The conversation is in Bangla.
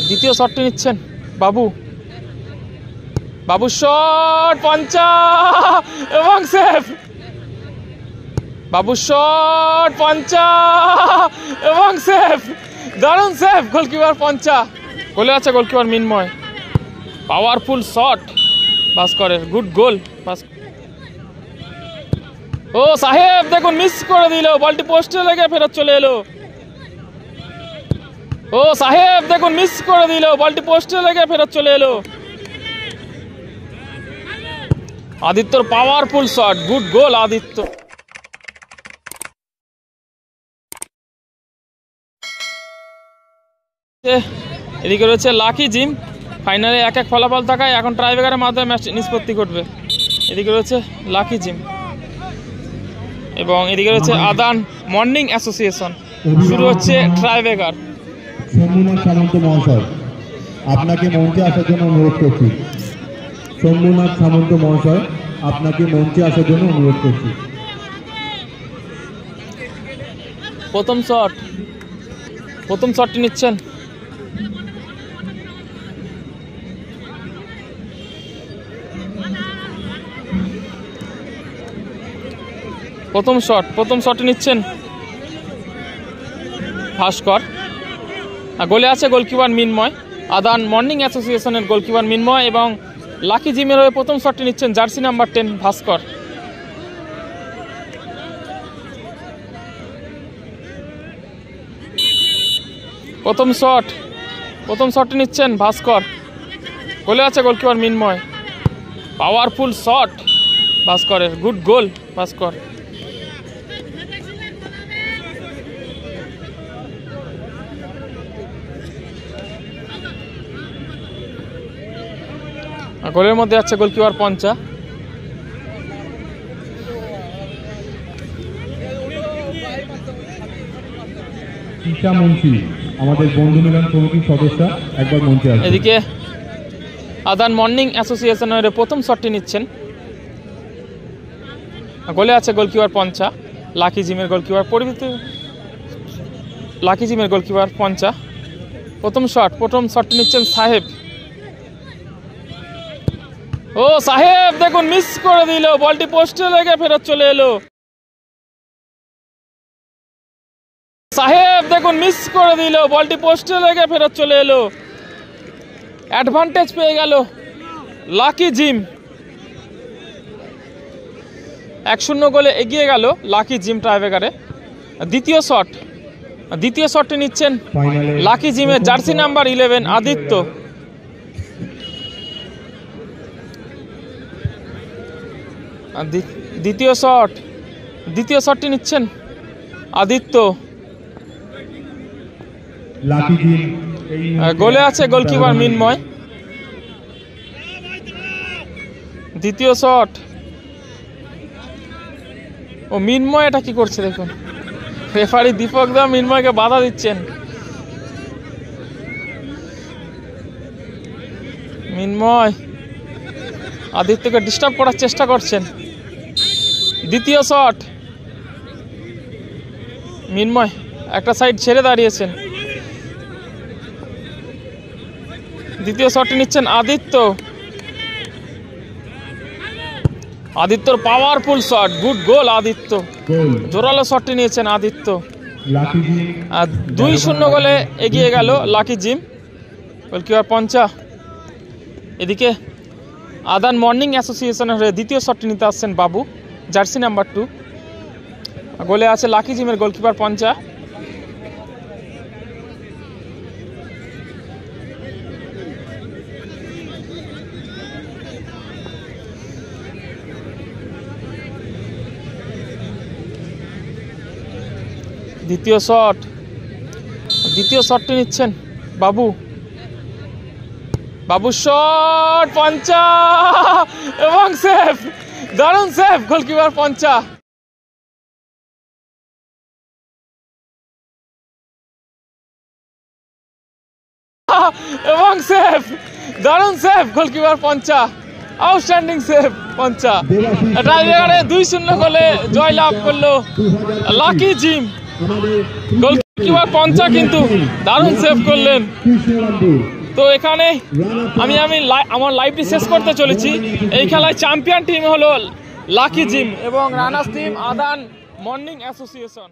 দ্বিতীয় শটটি নিচ্ছেন বাবু। বাবু শট, পঞ্চা এবং সেভ। বাবু শট, পঞ্চা এবং সেভ, দারুণ সেভ, গোলকিপার পঞ্চা। গোলে আছে গোলকিপার মিনময়। পাওয়ারফুল শট ভাস্করের, গুড গোল। ও সাহেব দেখুন মিস করে দিল, বলটি পোস্টে লেগে ফেরত চলে এলো। ও সাহেব দেখুন মিস করে দিল, বলটি পোস্টে লেগে ফেরত চলে এলো। আদিত্যর powerful shot, good goal Aditya. এদিকে রয়েছে লাকি জিম। ফাইনালে 1-1 ফলাফল থাকায় এখন ট্রাইব্রেকারের মাধ্যমে ম্যাচ নিষ্পত্তি ঘটবে। এদিকে রয়েছে লাকি জিম এবং এদিকে রয়েছে আদান মর্নিং অ্যাসোসিয়েশন। শুরু হচ্ছে ট্রাইব্রেকার। শম্ভুনাথ সামন্ত মহাশয় আপনাকে মঞ্চে আসার জন্য অনুরোধ করছি। শম্ভুনাথ সামন্ত মহাশয় আপনাকে মঞ্চে আসার জন্য অনুরোধ করছি। প্রথম শটটি নিচ্ছেন প্রথম শটটি নিচ্ছেন ভাস্কর। গোলে আছে গোলকিপার মিনময়। আদান মর্নিং অ্যাসোসিয়েশনের গোলকিপার মিনময় এবং লাকি জিমের হয়ে প্রথম শটটি নিচ্ছেন জার্সি নাম্বার 10 ভাস্কর। প্রথম শটটি নিচ্ছেন ভাস্কর। গোলে আছে গোলকিপার মিনময়। পাওয়ারফুল শট ভাস্করের, গুড গোল ভাস্কর। গোলের মধ্যে আছে গোলকিপার পঞ্চা। ঈশা মুন্সি আমাদের বন্ধু মিলন কমিটির সদস্য একবার মঞ্চে আসুন। এদিকে আদান মর্নিং অ্যাসোসিয়েশনের প্রথম শটটি নিচ্ছেন। গোলে আছে গোলকিপার পঞ্চা। লাকি জিমের গোলকিপার পঞ্চা। প্রথম শটটি নিচ্ছেন সাহেব। ও সাহেব দেখুন মিস করে দিল, বলটি পোস্টে লেগে ফেরত চলে এলো। সাহেব দেখুন মিস করে দিল, বলটি পোস্টে লেগে ফেরত চলে এলো। অ্যাডভান্টেজ পেয়ে গেল লাকি জিম। 1-0 গোলে এগিয়ে গেল লাকি জিম ট্রাইব্রেকারে। দ্বিতীয় শটটি নিচ্ছেন লাকি জিমের জার্সি নাম্বার 11 আদিত্য। দ্বিতীয় শটটি নিচ্ছেন আদিত্য। গোলে আছে গোলকিপার মিনময়। দ্বিতীয় শট। ও মিনময় এটা কি করছে দেখুন, রেফারি দীপক দা মিনময়কে বাধা দিচ্ছেন। মিনময় আদিত্যকে ডিস্টার্ব করার চেষ্টা করছেন। দ্বিতীয় শট। মিনময় একটা সাইড ছেড়ে দাঁড়িয়েছেন। দ্বিতীয় শটটি নিচ্ছেন আদিত্যর powerful shot, good goal Aditya. জোরালো শটটি নিয়েছেন আদিত্য। 2-0 গোলে এগিয়ে গেল লাকি জিম। গোলকিপার পঞ্চা। এদিকে আদান মর্নিং অ্যাসোসিয়েশনের হয়ে দ্বিতীয় শটটি নিতে আসছেন বাবু, জার্সি নাম্বার 2। গোলে আছে লাকি জিমের গোলকিপার পঞ্চা। দ্বিতীয় শটটি নিচ্ছেন বাবু শট, পঞ্চা এবং সেভ, দারুণ সেভ গোলকিপার পঞ্চা। এবং সেভ, দারুণ সেভ গোলকিপার পঞ্চা, আউটস্ট্যান্ডিং সেভ পঞ্চা। ট্রাইব্রেকারে 2-0 গোলে জয়লাভ করলো লাকি জিম। আমাদের গোলকিপার পঞ্চা কিন্তু দারুণ সেভ করলেন। কৃষ্ণরামপুর তো এখানে আমার লাইভটি শেষ করতে চলেছি। এই খেলায় চ্যাম্পিয়ন টিম হলো লাকি জিম এবং রানার্স টিম আদান মর্নিং অ্যাসোসিয়েশন।